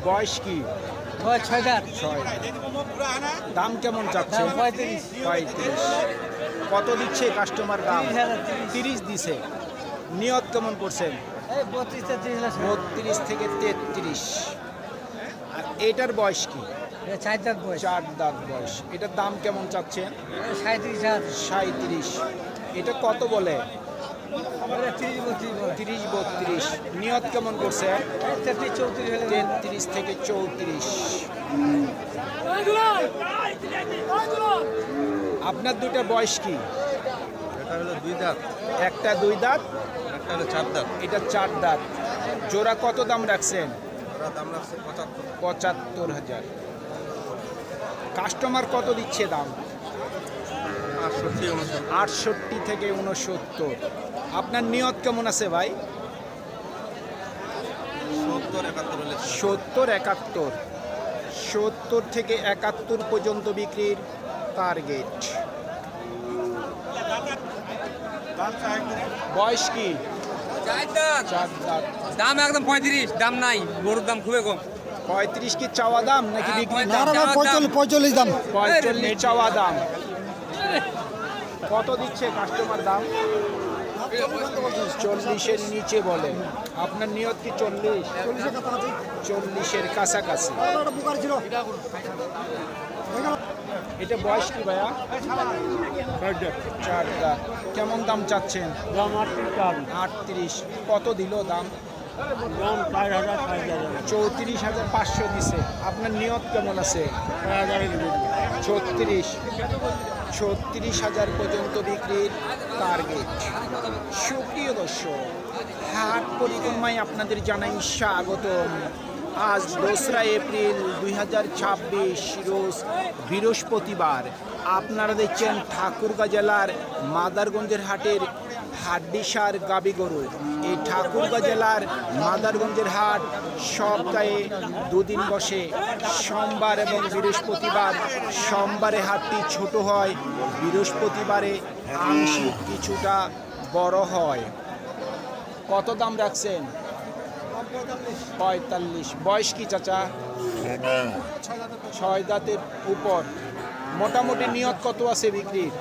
বয়স কি? বয়স 6 দাঁত। 6 দাম কেমন চাচ্ছে? 35। 35। কত দিচ্ছে কাস্টমার দাম? 30 দিছে। নিয়ত কেমন করছেন? এই 32-33 লাখ। 32 থেকে 33। আর এটার বয়স কি? 4 দাঁত বয়স। 4 দাঁত বয়স। এটার দাম কেমন চাচ্ছেন? 37,000। 37। এটা কত বলে? 30-32 বলে। 30-32। নিয়ত কেমন করছেন? 33-34 হলে 33 থেকে 34। আপনার দুটো বয়স কি? এটা হলো 2 দাঁত, একটা 2 দাঁত, একটা হলো 4 দাঁত। এটা 4 দাঁত। জোড়া কত দাম রাখছেন? ওরা দাম রাখছে 75। 75,000। কাস্টমার কত দিচ্ছে দাম? 68 থেকে 69। আপনার নিয়ত কেমন আছে ভাই? 70-71 হলে 70-71। 70 থেকে 71 পর্যন্ত বিক্রির টার্গেট। বয়স কি? 4 দাঁত। 4 দাঁত। দাম একদম 35, দাম নাই, গরুর দাম খুবই কম। 35 কি চাওয়া দাম নাকি বিক্রি দাম? 45 দাম। 45 চাওয়া দাম। কত দিচ্ছে কাস্টমার দাম? 40-এর নিচে বলে। আপনার নিয়ত কি 40? 40-এর কাছাকাছি। এটা বয়স কি ভাইয়া? 4 দাঁত। কেমন দাম চাচ্ছেন? 38। কত দিল দাম? 34,500 দিছে। আপনার নিয়ত কেমন আছে? 36,000 পর্যন্ত বিক্রির টার্গেট। সুপ্রিয় দর্শক, হাট পরিক্রমায় আপনাদের জানাই স্বাগতম। আজ 2রা এপ্রিল 2026 রোজ বৃহস্পতিবার। আপনারা দেখছেন ঠাকুরগাঁ জেলার মাদারগঞ্জের হাটের হাড্ডিসার গাবি গরু। এই ঠাকুরগাঁ জেলার মাদারগঞ্জের হাট সপ্তাহে 2 দিন বসে, সোমবার এবং বৃহস্পতিবার। সোমবারে হাটটি ছোট হয়, বৃহস্পতিবারে আংশিক কিছুটা বড় হয়। কত দাম রাখছেন? 45। বয়স কি চাচা? 6 দাঁতের উপর। মোটামুটি নিয়ত কত আছে বিক্রির?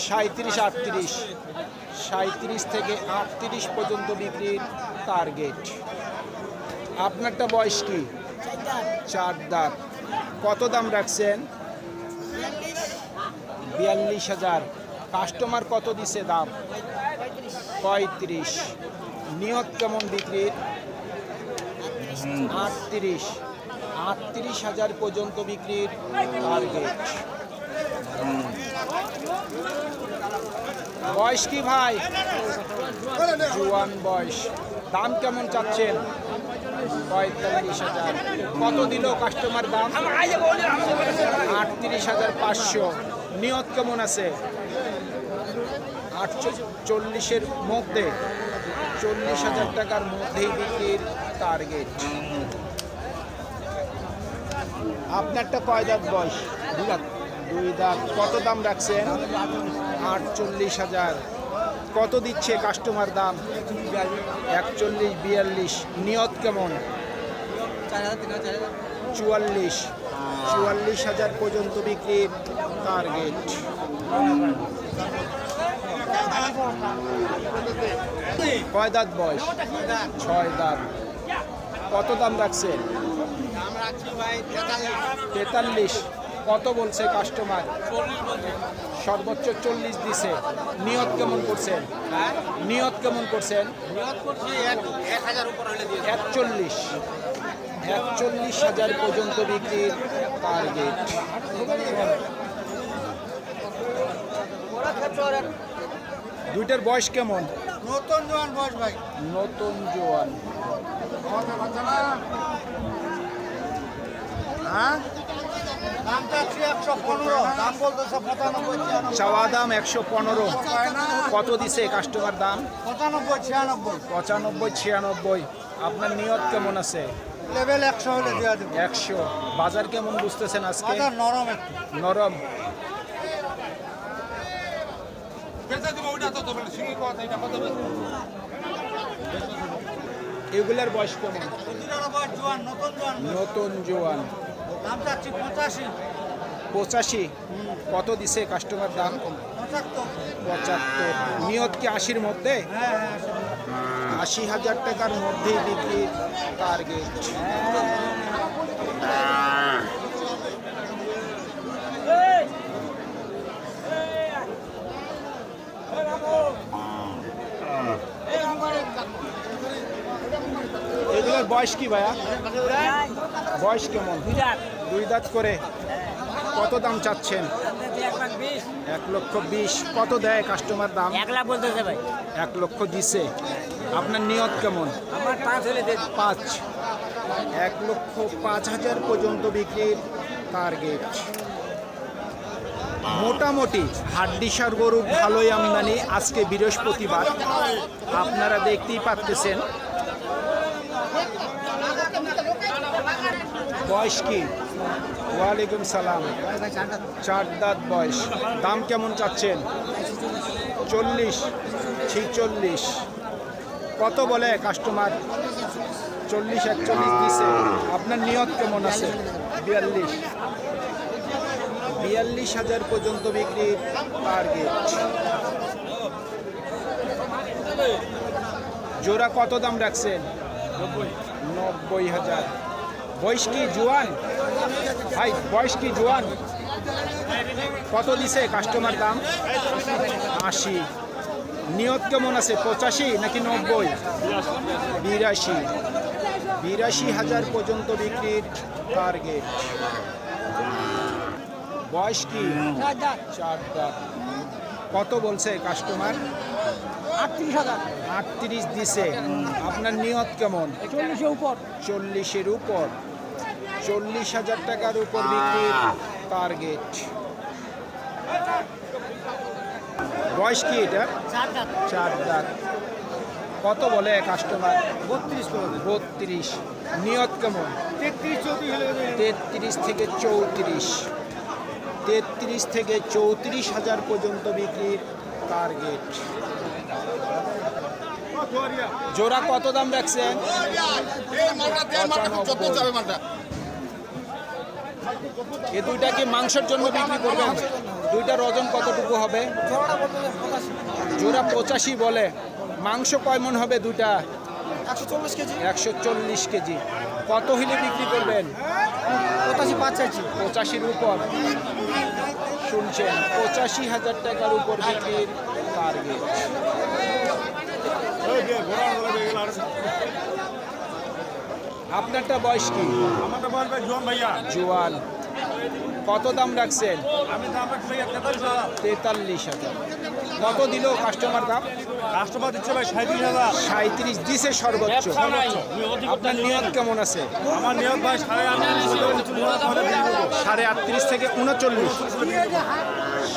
37-38। 37 থেকে 38 পর্যন্ত বিক্রির টার্গেট। আপনারটা বয়স কি? 4 দাঁত। কত দাম রাখছেন? 42,000। কাস্টমার কত দিছে দাম? 35। নিয়ত কেমন বিক্রির? 38। 38,000 পর্যন্ত বিক্রির টার্গেট। বয়স কি ভাই? জুয়ান বয়স। দাম কেমন চাচ্ছেন? 45,000। কত দিল কাস্টমার দাম? 38,500। নিয়ত কেমন আছে? 48-40-এর মধ্যে। 40,000 টাকার মধ্যেই বিক্রির টার্গেট। আপনারটা কয় দাঁত বয়স? 2 দাঁত। 2 দাঁত। কত দাম রাখছেন? 48,000। কত দিচ্ছে কাস্টমার দাম? 41-42। নিয়ত কেমন? 44,000 পর্যন্ত বিক্রির টার্গেট। কয় দাঁত বয়স? 6 দাঁত। কত দাম রাখছেন? 43। কত বলছে কাস্টমার? সর্বোচ্চ 40 দিছে। নিয়ত কেমন করছেন? নিয়ত কেমন করছেন? 41,000 পর্যন্ত বিক্রির টার্গেট। দুইটার বয়স কেমন? নতুন জোয়ান বয়স ভাই। নতুন জোয়ান। হ্যাঁ, দাম চাচ্ছি 115, দাম বলতেছে 95-96। চাওয়া দাম 115। কত দিছে কাস্টমার দাম? 95-96। 95-96। আপনার নিয়ত কেমন আছে? লেভেল 100 হলে দেওয়া দেবো। 100। বাজার কেমন বুঝতেছেন আজকে? বাজার নরম একটু। নরম। এগুলার বয়স কেমন? প্রতিটার বয়স জোয়ান, নতুন জোয়ান। নতুন জোয়ান। দাম চাচ্ছি 85, 85। কত দিছে কাস্টমার দাম? 75। 75। নিয়ত কি 80-র মধ্যে? হ্যাঁ হ্যাঁ 80,000 টাকার মধ্যেই বিক্রি টার্গেট। এগুলোর বয়স কি ভাইয়া? বয়স কেমন? 2 দাঁত করে। কত দাম চাচ্ছেন? 1,20,000। কত দেয় কাস্টমার দাম? 1 লাখ বলতেছে ভাই। 1 লক্ষ দিছে। আপনার নিয়ত কেমন? আমার 5 হলে দেন। 5। 1,05,000 পর্যন্ত বিক্রির টার্গেট। মোটামুটি হাড্ডিসার গরুর ভালোই আমদানি আজকে বৃহস্পতিবার, আপনারা দেখতেই পাচ্ছেন। বয়স কি? ওয়ালাইকুম সালাম। 4 দাঁত বয়স। দাম কেমন চাচ্ছেন? 40, 46। কত বলে কাস্টমার? 40, 41 দিছে। আপনার নিয়ত কেমন আছে? 42। 42,000 পর্যন্ত বিক্রির টার্গেট। জোড়া কত দাম রাখছেন? 90,000। বয়স কি জোয়ান? ভাই বয়স কি জোয়ান? কত দিছে কাস্টমার দাম? 80। নিয়ত কেমন আছে? 85 নাকি 90? 82। 82,000 পর্যন্ত বিক্রির টার্গেট। বয়স কি? 4 দাঁত। কত বলছে কাস্টমার? 38,000। 38 দিছে। আপনার নিয়ত কেমন? 40 উপর। 40-এর উপর। 40,000 টাকার উপর বিক্রির টার্গেট। বয়স কি এটা? 4 দাঁত। 4 দাঁত। কত বলে কাস্টমার? 32 করে দেন। 32। নিয়ত কেমন? 33, 34 হলে দেন। 33 থেকে 34। 33 থেকে 34,000 পর্যন্ত বিক্রির টার্গেট। জোড়া কত দাম রাখছেন? 95। এ দুইটা কি মাংসের জন্য বিক্রি করবেন? দুইটার ওজন কতটুকু হবে? জোড়া 85 বলে। মাংস কয় মণ হবে দুইটা? 140 কেজি। 140 কেজি। কত হইলে বিক্রি করবেন? 85 চাইছি। 85-র উপর। শুনছেন, 85,000 টাকার উপর বিক্রির টার্গেট। আপনারটা বয়স কি? আমারটা বল ভাই জোয়ান ভাইয়া। জোয়ান। কত দাম রাখছেন? আমি দাম রাখছি ভাইয়া 43,000। 43,000। কত দিল কাস্টমার দাম? কাস্টমার দিচ্ছে ভাই 37,000। 37 দিছে সর্বোচ্চ। আপনার নিয়ত কেমন আছে? আমার নিয়ত ভাই 38 থেকে 39।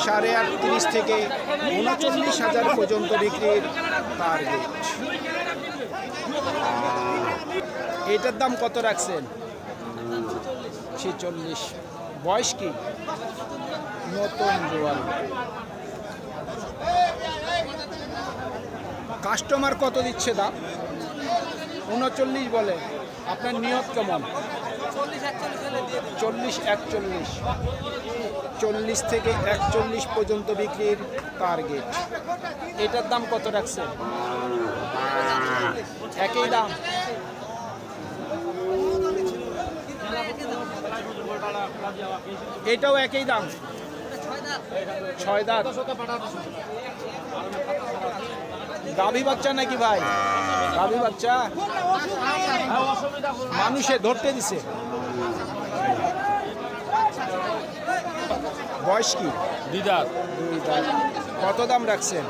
38 থেকে 39,000 পর্যন্ত বিক্রির টার্গেট। এটার দাম কত রাখছেন? 46। বয়স কি? নতুন জোয়ান। কাস্টমার কত দিচ্ছে দাম? 39 বলে। আপনার নিয়ত কেমন? 40, 41। 40 থেকে 41 পর্যন্ত বিক্রির টার্গেট। এটার দাম কত রাখছেন? একই দাম। এটাও একই দাম। 6 দাঁত। গাভী বাচ্চা নাকি ভাই? গাভী বাচ্চা মানুষে ধরতে দিছে। বয়স কি? 2 দাঁত। 2 দাঁত। কত দাম রাখছেন?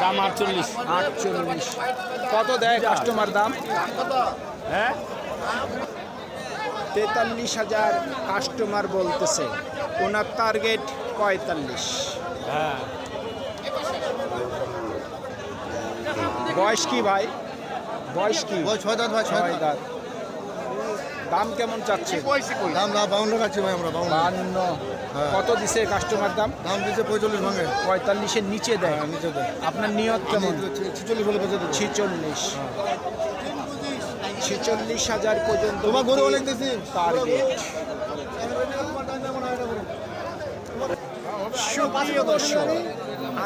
দাম 48। 48। কত দেয় কাস্টমার দাম? হ্যাঁ 43,000 কাস্টমার বলতেছে। ওনার টার্গেট 45। হ্যাঁ। বয়স কি ভাই? বয়স কি? 6 দাঁত ভাই 6 দাঁত। দাম কেমন চাচ্ছে? দাম 52 কাটছি ভাই আমরা 52। কত দিছে কাস্টমার দাম? দাম দিচ্ছে 45 ভাঙে 45-এর নিচে দেয়। নিচে দেয়। আপনার নিয়ত কেমন? 46 হলে বেঁচে দেবো। 46। 46,000 পর্যন্ত তোমার গরু বিক্রি অনেক দিছি। টার্গেট। সুপ্রিয় দর্শক,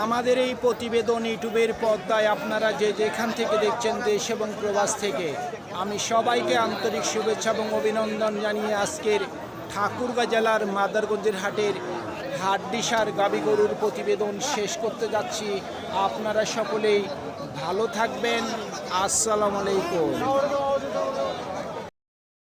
আমাদের এই প্রতিবেদন ইউটিউবের পর্দায় আপনারা যে যেখান থেকে দেখছেন দেশ এবং প্রবাস থেকে, আমি সবাইকে আন্তরিক শুভেচ্ছা এবং অভিনন্দন জানিয়ে আজকের ঠাকুরগাঁ জেলার মাদারগঞ্জের হাটের হাটডিসার গাবি গরুর প্রতিবেদন শেষ করতে যাচ্ছি। আপনারা সকলেই ভালো থাকবেন। আসসালামু আলাইকুম।